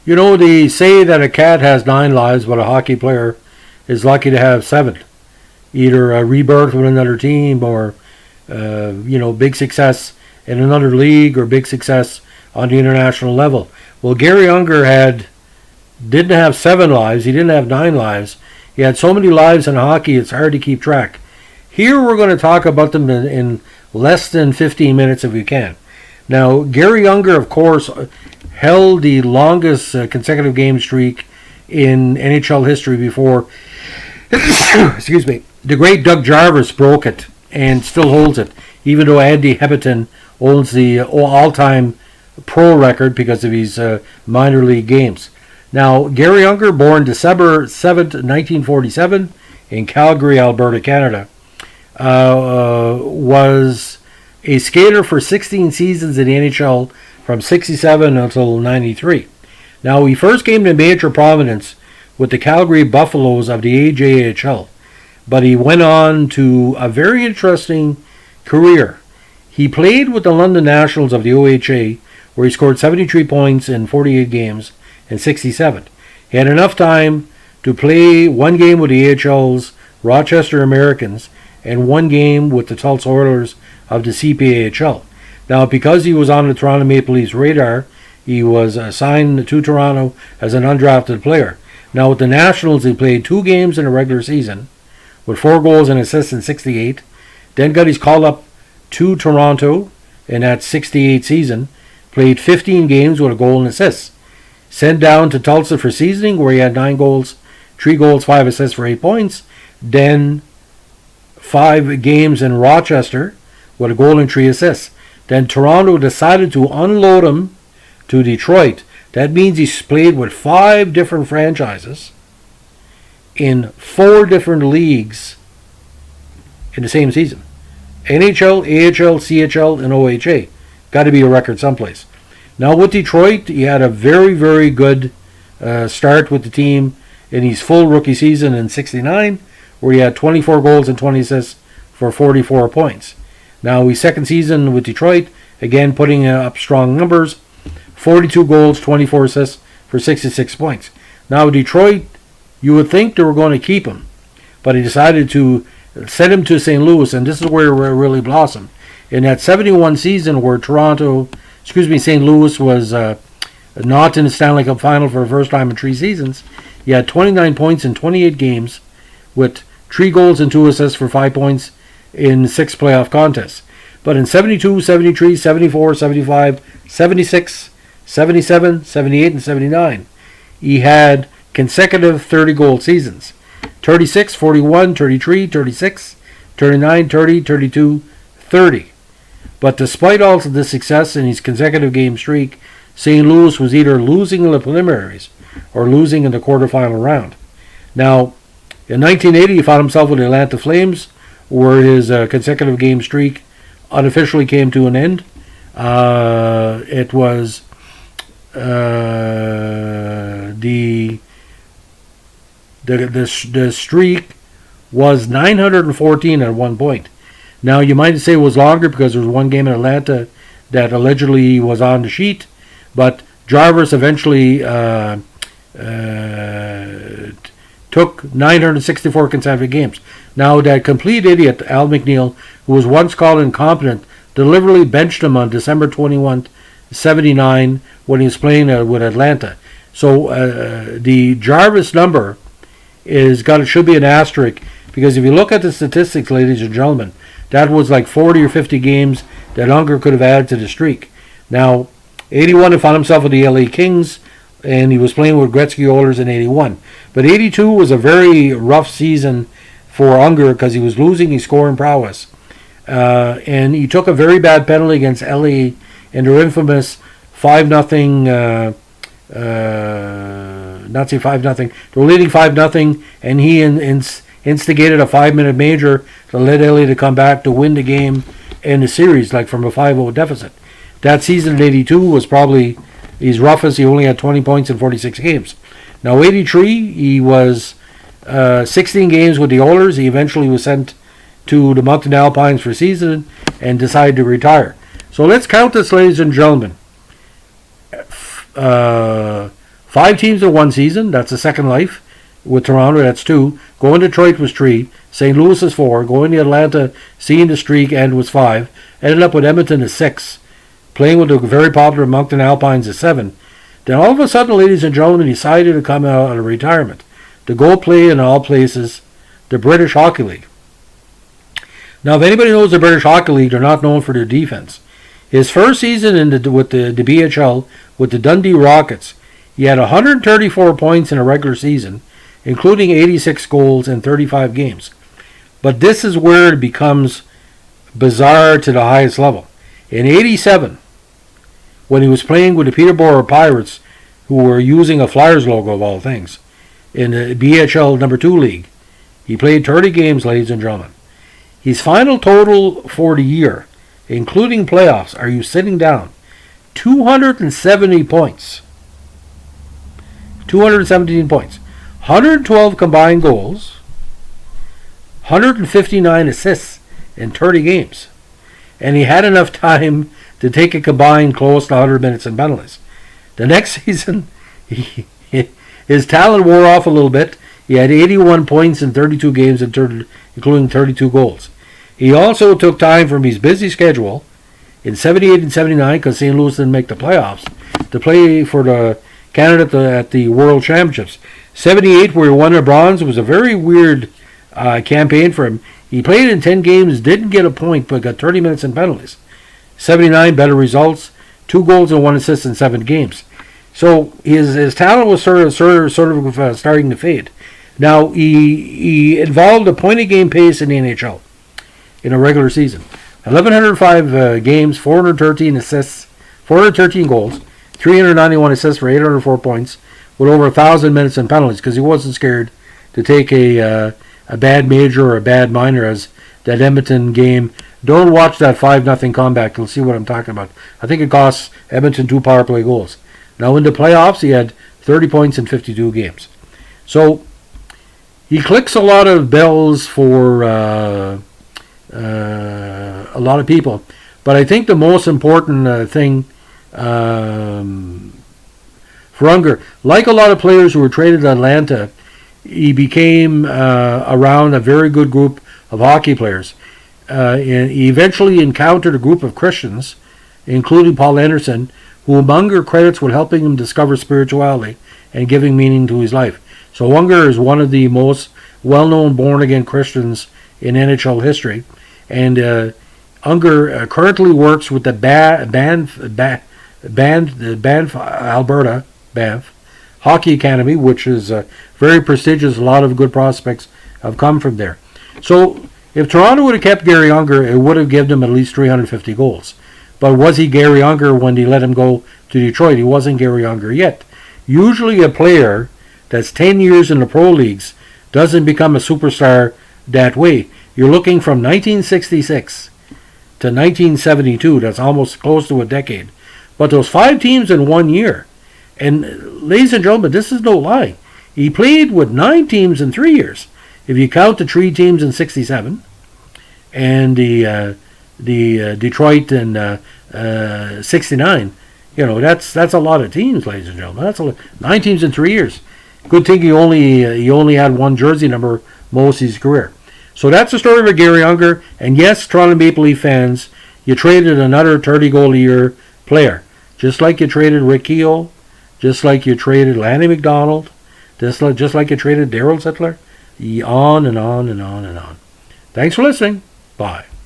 You know, they say that a cat has 9 lives, but a hockey player is lucky to have 7. Either a rebirth with another team or, big success in another league or big success on the international level. Well, Garry Unger didn't have 7 lives. He didn't have 9 lives. He had so many lives in hockey, it's hard to keep track. Here we're going to talk about them in less than 15 minutes if we can. Now, Garry Unger, of course, held the longest consecutive game streak in NHL history before, excuse me, the great Doug Jarvis broke it and still holds it, even though Andy Heberton owns the all-time pro record because of his minor league games. Now, Garry Unger, born December 7th, 1947, in Calgary, Alberta, Canada, was a skater for 16 seasons in the NHL from 67 until 93. Now, he first came to major prominence with the Calgary Buffaloes of the AJHL, but he went on to a very interesting career. He played with the London Nationals of the OHA, where he scored 73 points in 48 games in 67. He had enough time to play 1 game with the AHL's Rochester Americans and 1 game with the Tulsa Oilers of the CPAHL. Now, because he was on the Toronto Maple Leafs radar, he was signed to Toronto as an undrafted player. Now, with the Nationals, he played 2 games in the regular season with 4 goals and assists in 68. Then got his call up to Toronto in that 68 season. Played 15 games with a goal and assists. Sent down to Tulsa for seasoning, where he had 9 goals, 3 goals, 5 assists for 8 points. Then 5 games in Rochester with a goal and 3 assists. Then Toronto decided to unload him to Detroit. That means he's played with 5 different franchises in 4 different leagues in the same season. NHL, AHL, CHL, and OHA. Got to be a record someplace. Now with Detroit, he had a very, very good start with the team in his full rookie season in 69, where he had 24 goals and 20 assists for 44 points. Now his second season with Detroit, again putting up strong numbers, 42 goals, 24 assists for 66 points. Now Detroit, you would think they were going to keep him, but he decided to send him to St. Louis, and this is where it really blossomed. In that 71 season where St. Louis was not in the Stanley Cup final for the first time in 3 seasons, he had 29 points in 28 games with 3 goals and 2 assists for 5 points in 6 playoff contests. But in 72, 73, 74, 75, 76, 77, 78, and 79, he had consecutive 30-goal seasons. 36, 41, 33, 36, 39, 30, 32, 30. But despite all of this success in his consecutive game streak, St. Louis was either losing in the preliminaries or losing in the quarterfinal round. Now, in 1980, he found himself with the Atlanta Flames, where his consecutive game streak unofficially came to an end. It was the streak was 914 at one point. Now, you might say it was longer because there was 1 game in Atlanta that allegedly was on the sheet, but Jarvis eventually took 964 consecutive games. Now, that complete idiot, Al McNeil, who was once called incompetent, deliberately benched him on December 21, 79, when he was playing with Atlanta. So the Jarvis number should be an asterisk, because if you look at the statistics, ladies and gentlemen, that was like 40 or 50 games that Unger could have added to the streak. Now, 81, he found himself with the LA Kings, and he was playing with Gretzky Oilers in 81. But 82 was a very rough season for Unger because he was losing his scoring prowess. And he took a very bad penalty against LA in their infamous 5-0, not say 5-0, they were leading 5-0, and he instigated a 5-minute major to let LA to come back to win the game in the series, like from a 5-0 deficit. That season in 82 was probably his roughest. He only had 20 points in 46 games. Now, 83, he was 16 games with the Oilers. He eventually was sent to the Mountain Alpines for season and decided to retire. So let's count this, ladies and gentlemen. 5 teams in one season. That's a second life. With Toronto, that's 2. Going to Detroit was 3. St. Louis is 4. Going to Atlanta, seeing the streak end was 5. Ended up with Edmonton is 6. Playing with the very popular Moncton Alpines is 7. Then all of a sudden, ladies and gentlemen, he decided to come out of retirement to go play in all places the British Hockey League. Now, if anybody knows the British Hockey League, they're not known for their defense. His first season with the BHL with the Dundee Rockets, he had 134 points in a regular season, including 86 goals in 35 games. But this is where it becomes bizarre to the highest level. In 87, when he was playing with the Peterborough Pirates, who were using a Flyers logo of all things, in the BHL number 2 league, he played 30 games, ladies and gentlemen. His final total for the year, including playoffs, are you sitting down? 270 points. 217 points. 112 combined goals. 159 assists in 30 games. And he had enough time to take a combined close to 100 minutes in penalties. The next season, his talent wore off a little bit. He had 81 points in 32 games, including 32 goals. He also took time from his busy schedule in 78 and 79, because St. Louis didn't make the playoffs, to play for the Canada at the World Championships. 78, where he won the bronze, was a very weird campaign for him. He played in 10 games, didn't get a point, but got 30 minutes in penalties. 79, better results, 2 goals and 1 assist in 7 games. So his talent was sort of starting to fade. Now, he involved a point-a-game pace in the NHL in a regular season. 1,105 games, 413 assists, 413 goals, 391 assists for 804 points, with over 1,000 minutes in penalties, because he wasn't scared to take a bad major or a bad minor, as that Edmonton game. Don't watch that 5-0 comeback. You'll see what I'm talking about. I think it cost Edmonton 2 power play goals. Now, in the playoffs, he had 30 points in 52 games. So, he clicks a lot of bells for a lot of people. But I think the most important thing for Unger, like a lot of players who were traded to Atlanta, he became around a very good group of hockey players. And he eventually encountered a group of Christians, including Paul Anderson, whom Unger credits with helping him discover spirituality and giving meaning to his life. So Unger is one of the most well-known born-again Christians in NHL history. And Unger currently works with the Banff, Alberta, Banff Hockey Academy, which is very prestigious. A lot of good prospects have come from there. So if Toronto would have kept Garry Unger, it would have given him at least 350 goals. But was he Garry Unger when they let him go to Detroit? He wasn't Garry Unger yet. Usually a player that's 10 years in the pro leagues doesn't become a superstar that way. You're looking from 1966 to 1972. That's almost close to a decade. But those 5 teams in 1 year. And ladies and gentlemen, this is no lie. He played with 9 teams in 3 years. If you count the 3 teams in 67 and the Detroit in 69, that's a lot of teams, ladies and gentlemen. That's 9 teams in 3 years. Good thing he only had 1 jersey number most of his career. So that's the story of Garry Unger. And yes, Toronto Maple Leaf fans, you traded another 30-goal-a-year player, just like you traded Rick Keogh, just like you traded Lanny McDonald, just like you traded Darryl Sittler, on and on and on and on. Thanks for listening. Bye.